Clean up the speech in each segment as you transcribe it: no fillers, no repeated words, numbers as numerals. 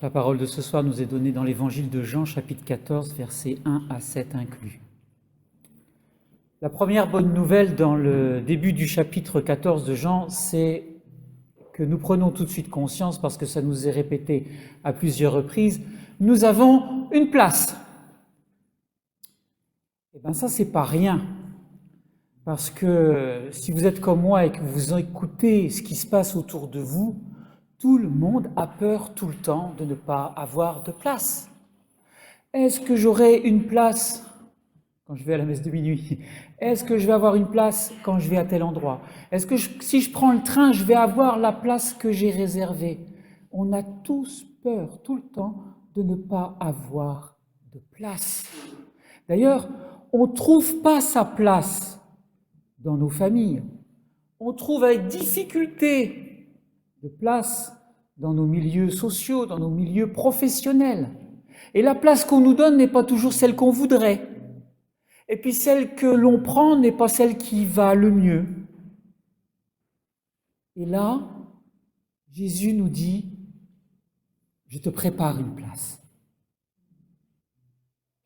La parole de ce soir nous est donnée dans l'évangile de Jean, chapitre 14, versets 1 à 7 inclus. La première bonne nouvelle dans le début du chapitre 14 de Jean, c'est que nous prenons tout de suite conscience, parce que ça nous est répété à plusieurs reprises, nous avons une place. Eh bien ça, c'est pas rien. Parce que si vous êtes comme moi et que vous écoutez ce qui se passe autour de vous, tout le monde a peur tout le temps de ne pas avoir de place. Est-ce que j'aurai une place quand je vais à la messe de minuit? Est-ce que je vais avoir une place quand je vais à tel endroit? Est-ce que si je prends le train, je vais avoir la place que j'ai réservée? On a tous peur tout le temps de ne pas avoir de place. D'ailleurs, on ne trouve pas sa place dans nos familles. On trouve avec difficulté de place dans nos milieux sociaux, dans nos milieux professionnels. Et la place qu'on nous donne n'est pas toujours celle qu'on voudrait. Et puis celle que l'on prend n'est pas celle qui va le mieux. Et là, Jésus nous dit, je te prépare une place.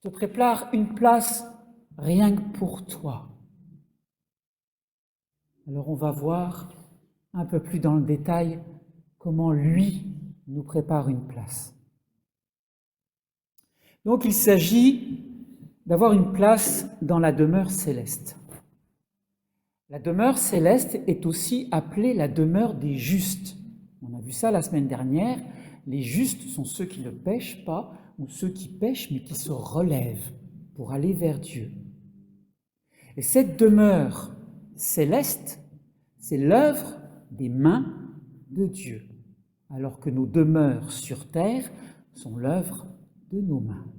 Je te prépare une place rien que pour toi. Alors on va voir un peu plus dans le détail comment lui nous prépare une place. Donc il s'agit d'avoir une place dans la demeure céleste. La demeure céleste est aussi appelée la demeure des justes. On a vu ça la semaine dernière. Les justes sont ceux qui ne pêchent pas ou ceux qui pêchent mais qui se relèvent pour aller vers Dieu. Et cette demeure céleste, c'est l'œuvre des mains de Dieu, alors que nos demeures sur terre sont l'œuvre de nos mains.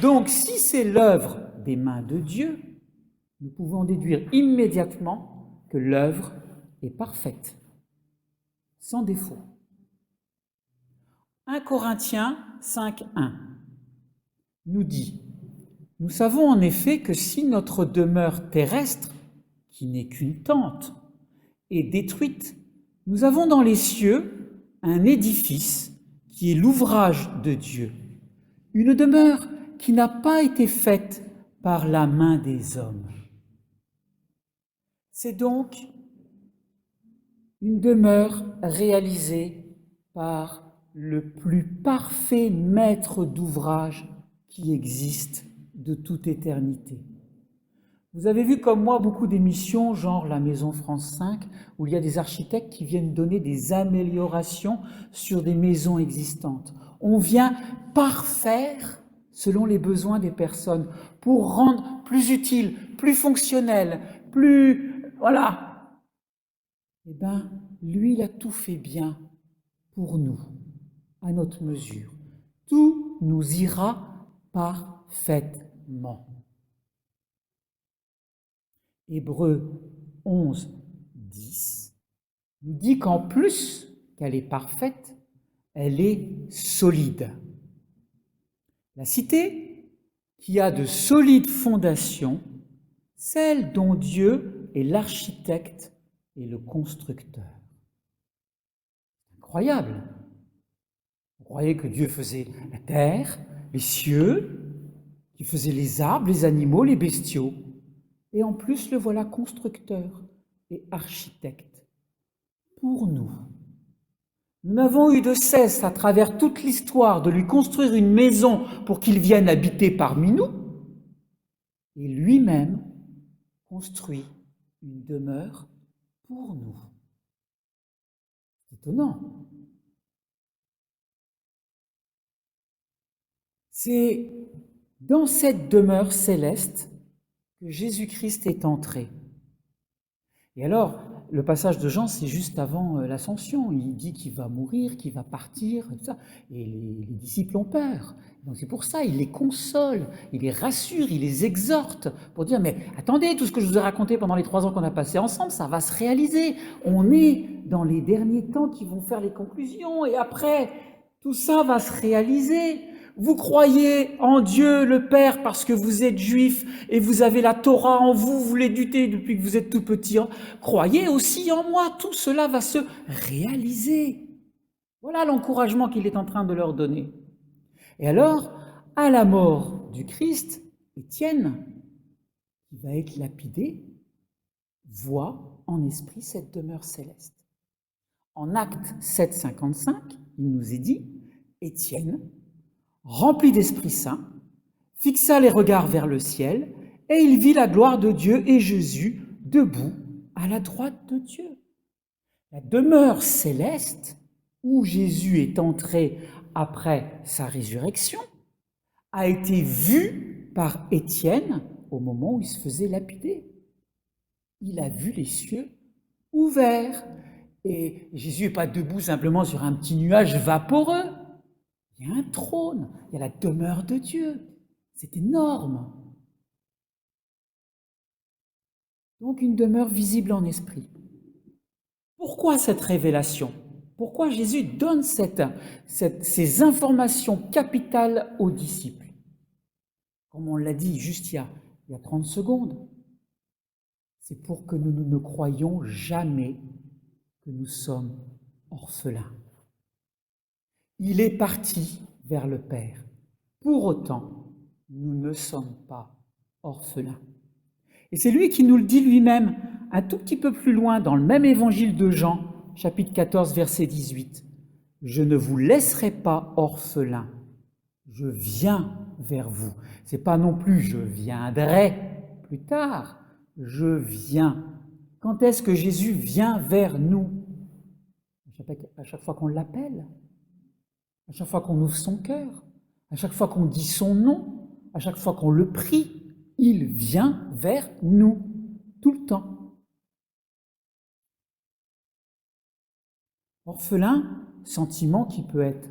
Donc, si c'est l'œuvre des mains de Dieu, nous pouvons déduire immédiatement que l'œuvre est parfaite, sans défaut. 1 Corinthiens 5:1 nous dit « Nous savons en effet que si notre demeure terrestre, qui n'est qu'une tente, est détruite, nous avons dans les cieux un édifice qui est l'ouvrage de Dieu, une demeure qui n'a pas été faite par la main des hommes. » C'est donc une demeure réalisée par le plus parfait maître d'ouvrage qui existe de toute éternité. Vous avez vu comme moi beaucoup d'émissions, genre la Maison France 5, où il y a des architectes qui viennent donner des améliorations sur des maisons existantes. On vient parfaire selon les besoins des personnes pour rendre plus utile, plus fonctionnel, plus... Voilà. Eh bien, lui, il a tout fait bien pour nous, à notre mesure. Tout nous ira parfaitement. Hébreux 11, 10 nous dit qu'en plus qu'elle est parfaite, elle est solide. La cité qui a de solides fondations, celle dont Dieu est l'architecte et le constructeur. Incroyable! Vous croyez que Dieu faisait la terre, les cieux, qu'il faisait les arbres, les animaux, les bestiaux. Et en plus, le voilà constructeur et architecte pour nous. Nous n'avons eu de cesse, à travers toute l'histoire, de lui construire une maison pour qu'il vienne habiter parmi nous. Et lui-même construit une demeure pour nous. C'est étonnant. C'est dans cette demeure céleste que Jésus-Christ est entré. Et alors, le passage de Jean, c'est juste avant l'ascension. Il dit qu'il va mourir, qu'il va partir, et tout ça. Et les disciples ont peur. Donc c'est pour ça, il les console, il les rassure, il les exhorte pour dire, mais attendez, tout ce que je vous ai raconté pendant les 3 ans qu'on a passé ensemble, ça va se réaliser. On est dans les derniers temps qui vont faire les conclusions, et après, tout ça va se réaliser. Vous croyez en Dieu le Père parce que vous êtes juif et vous avez la Torah en vous, vous l'édutez depuis que vous êtes tout petit. Croyez aussi en moi, tout cela va se réaliser. Voilà l'encouragement qu'il est en train de leur donner. Et alors, à la mort du Christ, Étienne, qui va être lapidé, voit en esprit cette demeure céleste. En Actes 7,55, il nous est dit, Étienne, rempli d'Esprit Saint, fixa les regards vers le ciel, et il vit la gloire de Dieu et Jésus debout à la droite de Dieu. La demeure céleste, où Jésus est entré après sa résurrection, a été vue par Étienne au moment où il se faisait lapider. Il a vu les cieux ouverts. Et Jésus n'est pas debout simplement sur un petit nuage vaporeux. Il y a un trône, il y a la demeure de Dieu. C'est énorme. Donc une demeure visible en esprit. Pourquoi cette révélation? Pourquoi Jésus donne ces informations capitales aux disciples? Comme on l'a dit juste il y a 30 secondes, c'est pour que nous ne croyions jamais que nous sommes orphelins. Il est parti vers le Père. Pour autant, nous ne sommes pas orphelins. Et c'est lui qui nous le dit lui-même, un tout petit peu plus loin, dans le même évangile de Jean, chapitre 14, verset 18. « Je ne vous laisserai pas orphelins, je viens vers vous. » C'est pas non plus « je viendrai plus tard », je viens. Quand est-ce que Jésus vient vers nous? À chaque fois qu'on l'appelle, à chaque fois qu'on ouvre son cœur, à chaque fois qu'on dit son nom, à chaque fois qu'on le prie, il vient vers nous, tout le temps. Orphelin, sentiment qui peut être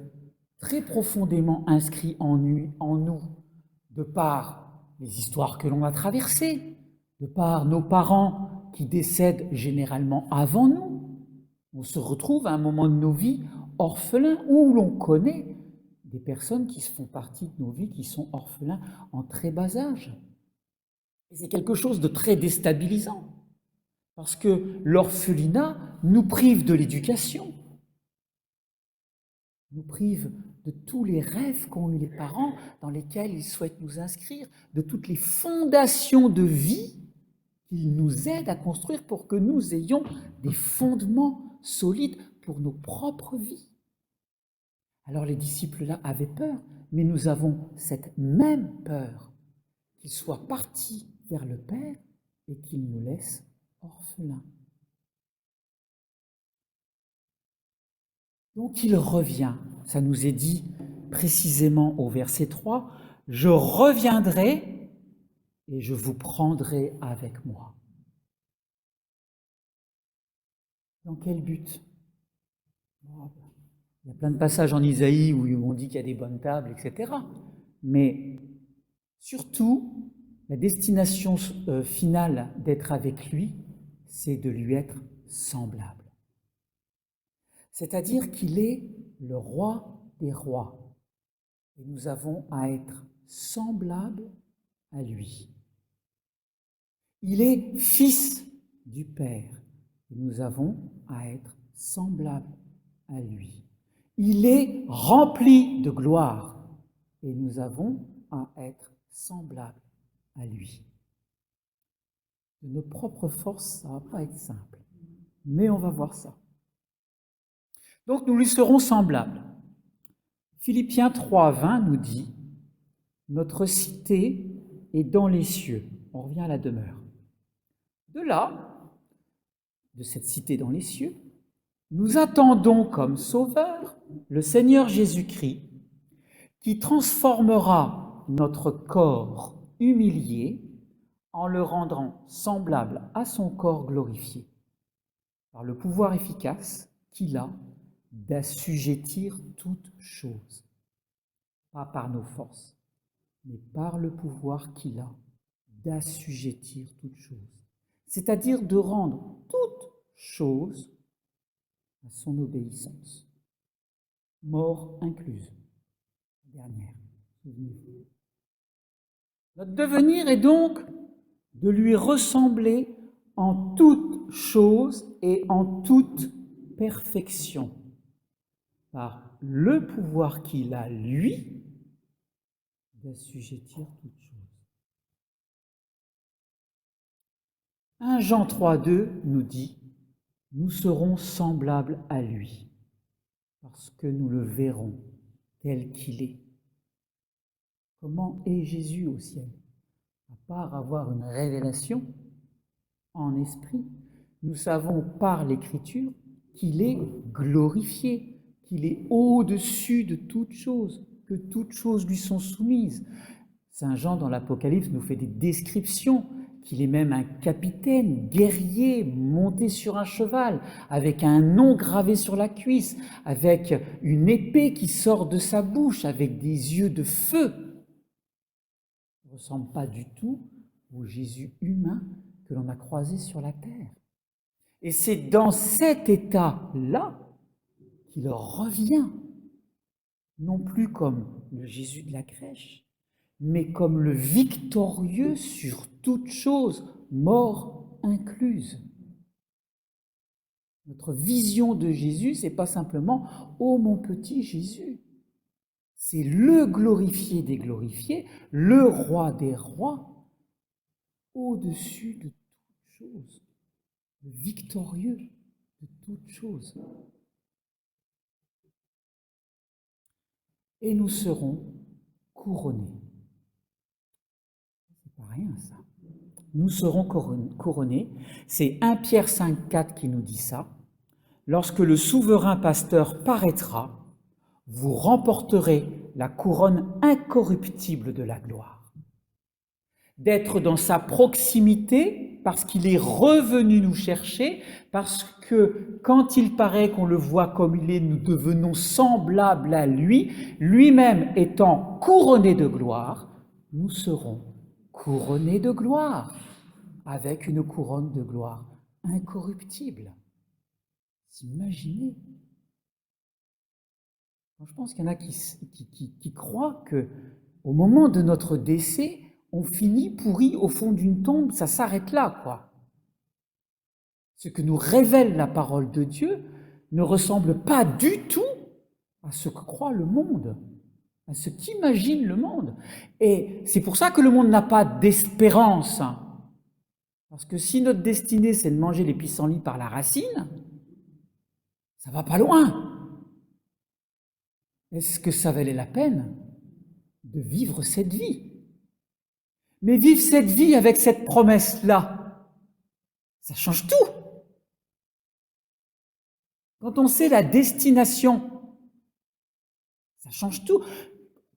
très profondément inscrit en nous, de par les histoires que l'on a traversées, de par nos parents qui décèdent généralement avant nous. On se retrouve à un moment de nos vies orphelins, où l'on connaît des personnes qui font partie de nos vies, qui sont orphelins en très bas âge. Et c'est quelque chose de très déstabilisant, parce que l'orphelinat nous prive de l'éducation, nous prive de tous les rêves qu'ont eu les parents dans lesquels ils souhaitent nous inscrire, de toutes les fondations de vie qu'ils nous aident à construire pour que nous ayons des fondements solides pour nos propres vies. Alors les disciples-là avaient peur, mais nous avons cette même peur qu'ils soient partis vers le Père et qu'il nous laisse orphelins. Donc il revient, ça nous est dit précisément au verset 3, « Je reviendrai et je vous prendrai avec moi. » Dans quel but? Il y a plein de passages en Isaïe où on dit qu'il y a des bonnes tables, etc. Mais surtout, la destination finale d'être avec lui, c'est de lui être semblable. C'est-à-dire qu'il est le roi des rois. Et nous avons à être semblables à lui. Il est fils du Père. Et nous avons à être semblables à lui. Il est rempli de gloire. Et nous avons à être semblables à lui. De nos propres forces, ça ne va pas être simple. Mais on va voir ça. Donc nous lui serons semblables. Philippiens 3,20 nous dit « Notre cité est dans les cieux ». On revient à la demeure. De là, de cette cité dans les cieux, nous attendons comme sauveur le Seigneur Jésus-Christ qui transformera notre corps humilié en le rendant semblable à son corps glorifié par le pouvoir efficace qu'il a d'assujettir toutes choses, pas par nos forces, mais par le pouvoir qu'il a d'assujettir toutes choses, c'est-à-dire de rendre toutes choses à son obéissance, mort incluse. Dernière, souvenez-vous. Notre devenir est donc de lui ressembler en toutes choses et en toute perfection, par le pouvoir qu'il a, lui, d'assujettir toute chose. 1 Jean 3,2 nous dit « Nous serons semblables à lui, parce que nous le verrons tel qu'il est. » Comment est Jésus au ciel? À part avoir une révélation en esprit, nous savons par l'Écriture qu'il est glorifié, qu'il est au-dessus de toutes choses, que toutes choses lui sont soumises. Saint Jean, dans l'Apocalypse, nous fait des descriptions, qu'il est même un capitaine, guerrier, monté sur un cheval, avec un nom gravé sur la cuisse, avec une épée qui sort de sa bouche, avec des yeux de feu. Il ne ressemble pas du tout au Jésus humain que l'on a croisé sur la terre. Et c'est dans cet état-là qu'il revient, non plus comme le Jésus de la crèche, mais comme le victorieux sur toute chose, mort incluse. Notre vision de Jésus, c'est pas simplement « Oh mon petit Jésus », c'est le glorifié des glorifiés, le roi des rois, au-dessus de toute chose, le victorieux de toute chose. Et nous serons couronnés. C'est pas rien ça. Nous serons couronnés. C'est 1 Pierre 5,4 qui nous dit ça. Lorsque le souverain pasteur paraîtra, vous remporterez la couronne incorruptible de la gloire. D'être dans sa proximité parce qu'il est revenu nous chercher, parce que quand il paraît qu'on le voit comme il est, nous devenons semblables à lui, lui-même étant couronné de gloire, nous serons couronnés de gloire, avec une couronne de gloire incorruptible. Imaginez. Je pense qu'il y en a qui croient qu'au moment de notre décès, on finit pourri au fond d'une tombe, ça s'arrête là, quoi. Ce que nous révèle la parole de Dieu ne ressemble pas du tout à ce que croit le monde, à ce qu'imagine le monde. Et c'est pour ça que le monde n'a pas d'espérance. Parce que si notre destinée, c'est de manger les pissenlits par la racine, ça va pas loin. Est-ce que ça valait la peine de vivre cette vie? Mais vivre cette vie avec cette promesse-là, ça change tout. Quand on sait la destination, ça change tout.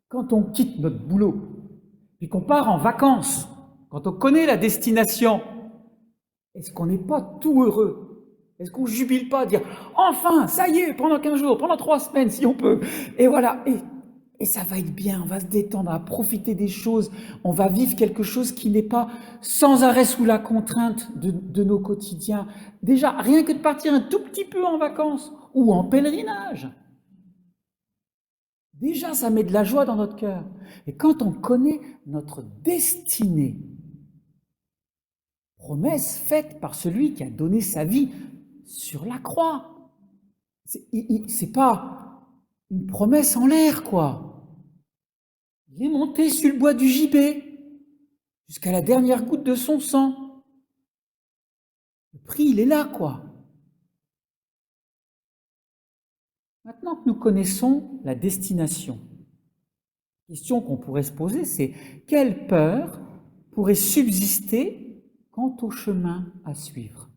Quand on quitte notre boulot, puis qu'on part en vacances, quand on connaît la destination, est-ce qu'on n'est pas tout heureux? Est-ce qu'on ne jubile pas à dire « Enfin, ça y est, pendant 15 jours, pendant 3 semaines, si on peut !» Et voilà, et ça va être bien, on va se détendre, on va profiter des choses, on va vivre quelque chose qui n'est pas sans arrêt sous la contrainte de nos quotidiens. Déjà, rien que de partir un tout petit peu en vacances ou en pèlerinage, déjà, ça met de la joie dans notre cœur. Et quand on connaît notre destinée, promesse faite par celui qui a donné sa vie sur la croix, c'est pas une promesse en l'air, quoi. Il est monté sur le bois du gibet jusqu'à la dernière goutte de son sang. Le prix, il est là, quoi. Maintenant que nous connaissons la destination, la question qu'on pourrait se poser, c'est quelle peur pourrait subsister quant au chemin à suivre?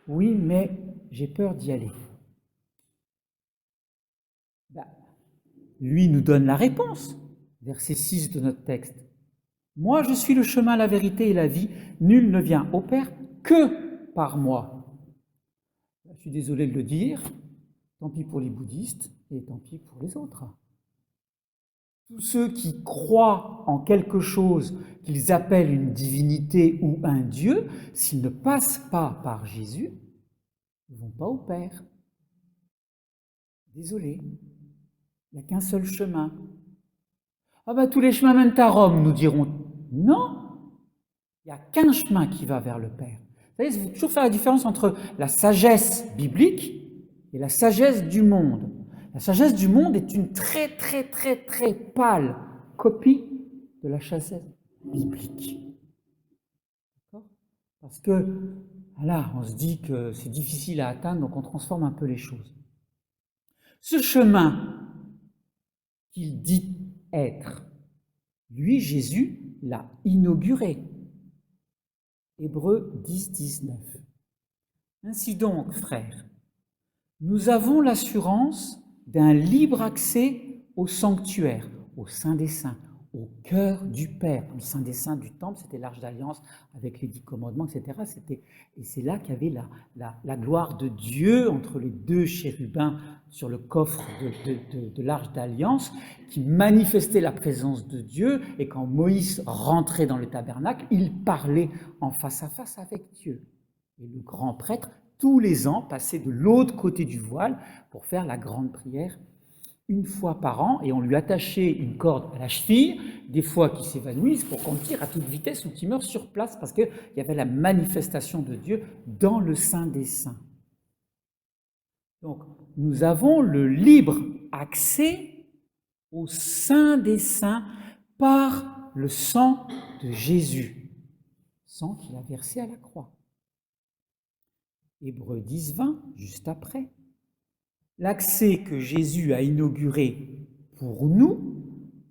Oui, mais j'ai peur d'y aller. Lui nous donne la réponse, verset 6 de notre texte. Moi, je suis le chemin, la vérité et la vie. Nul ne vient au Père que par moi. Je suis désolé de le dire, tant pis pour les bouddhistes et tant pis pour les autres. Tous ceux qui croient en quelque chose qu'ils appellent une divinité ou un Dieu, s'ils ne passent pas par Jésus, ne vont pas au Père. Désolé, il n'y a qu'un seul chemin. Ah ben tous les chemins mènent à Rome, nous dirons. Non, il n'y a qu'un chemin qui va vers le Père. Vous savez, il faut toujours faire la différence entre la sagesse biblique et la sagesse du monde. La sagesse du monde est une très pâle copie de la sagesse biblique. D'accord ? Parce que, voilà, on se dit que c'est difficile à atteindre, donc on transforme un peu les choses. Ce chemin qu'il dit être, lui, Jésus, l'a inauguré. Hébreux 10, 19. Ainsi donc, frères, nous avons l'assurance d'un libre accès au sanctuaire, au Saint des Saints, au cœur du Père. Le Saint des Saints du Temple, c'était l'Arche d'Alliance avec les 10 commandements, etc. Et c'est là qu'il y avait la gloire de Dieu entre les deux chérubins sur le coffre de l'Arche d'Alliance, qui manifestait la présence de Dieu. Et quand Moïse rentrait dans le tabernacle, il parlait en face à face avec Dieu. Et le grand prêtre, tous les ans, passait de l'autre côté du voile pour faire la grande prière une fois par an, et on lui attachait une corde à la cheville, des fois qui s'évanouissent, pour qu'on tire à toute vitesse ou qu'il meure sur place, parce qu'il y avait la manifestation de Dieu dans le Saint des Saints. Donc, nous avons le libre accès au Saint des Saints par le sang de Jésus, sang qu'il a versé à la croix. Hébreux 10, 20, juste après. L'accès que Jésus a inauguré pour nous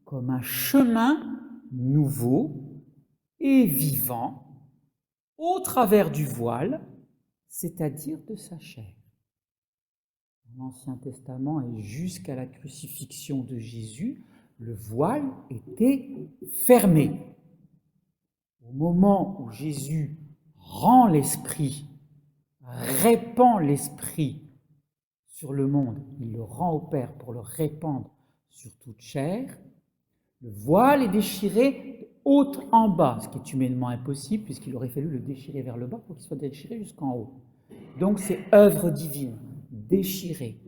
comme un chemin nouveau et vivant au travers du voile, c'est-à-dire de sa chair. Dans l'Ancien Testament et jusqu'à la crucifixion de Jésus, le voile était fermé. Au moment où Jésus rend l'Esprit, répand l'Esprit sur le monde, il le rend au Père pour le répandre sur toute chair, le voile est déchiré de haut en bas, ce qui est humainement impossible puisqu'il aurait fallu le déchirer vers le bas pour qu'il soit déchiré jusqu'en haut. Donc c'est œuvre divine, déchiré.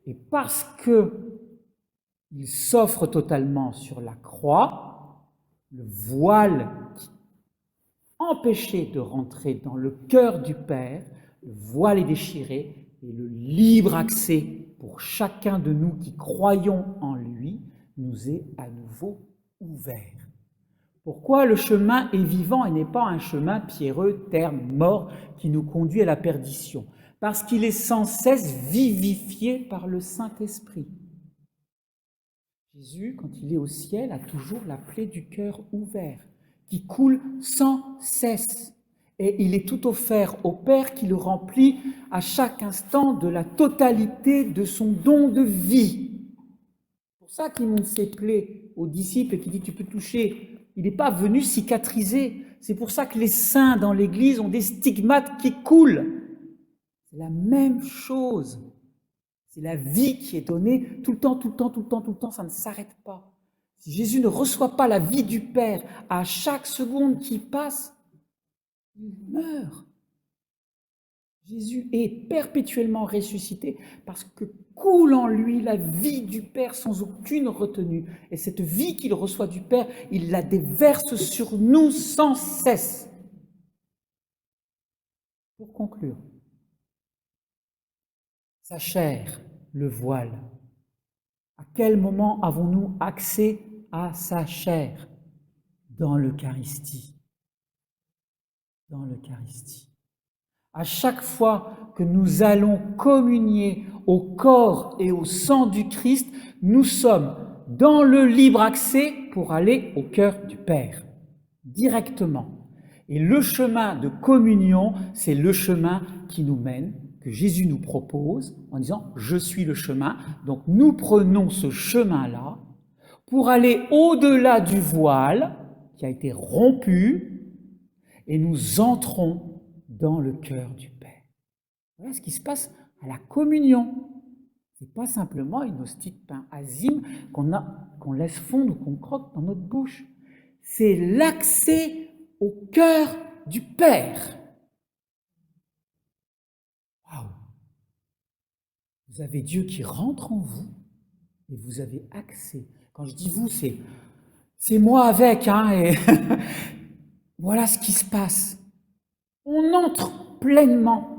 Et parce qu'il s'offre totalement sur la croix, le voile qui empêchait de rentrer dans le cœur du Père, le voile est déchiré, et le libre accès pour chacun de nous qui croyons en lui nous est à nouveau ouvert. Pourquoi le chemin est vivant et n'est pas un chemin pierreux, terme mort, qui nous conduit à la perdition? Parce qu'il est sans cesse vivifié par le Saint-Esprit. Jésus, quand il est au ciel, a toujours la plaie du cœur ouvert, qui coule sans cesse. Et il est tout offert au Père qui le remplit à chaque instant de la totalité de son don de vie. C'est pour ça qu'il montre ses plaies aux disciples et qu'il dit « tu peux toucher ». Il n'est pas venu cicatriser. C'est pour ça que les saints dans l'Église ont des stigmates qui coulent. C'est la même chose. C'est la vie qui est donnée tout le temps, ça ne s'arrête pas. Si Jésus ne reçoit pas la vie du Père à chaque seconde qui passe, il meurt. Jésus est perpétuellement ressuscité parce que coule en lui la vie du Père sans aucune retenue. Et cette vie qu'il reçoit du Père, il la déverse sur nous sans cesse. Pour conclure, sa chair, le voile. À quel moment avons-nous accès à sa chair? Dans l'Eucharistie. Dans l'Eucharistie. À chaque fois que nous allons communier au corps et au sang du Christ, nous sommes dans le libre accès pour aller au cœur du Père, directement. Et le chemin de communion, c'est le chemin qui nous mène, que Jésus nous propose, en disant « Je suis le chemin ». Donc nous prenons ce chemin-là pour aller au-delà du voile qui a été rompu, et nous entrons dans le cœur du Père. Voilà ce qui se passe à la communion. Ce n'est pas simplement une hostie de pain azime qu'on laisse fondre ou qu'on croque dans notre bouche. C'est l'accès au cœur du Père. Waouh! Vous avez Dieu qui rentre en vous et vous avez accès. Quand je dis vous, c'est moi avec, hein, et voilà ce qui se passe. On entre pleinement.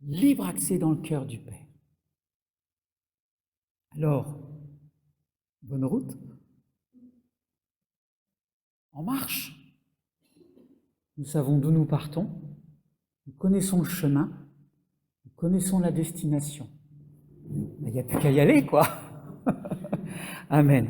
libre accès dans le cœur du Père. Alors, bonne route, en marche. Nous savons d'où nous partons, nous connaissons le chemin, nous connaissons la destination. Il n'y a plus qu'à y aller, quoi. Amen.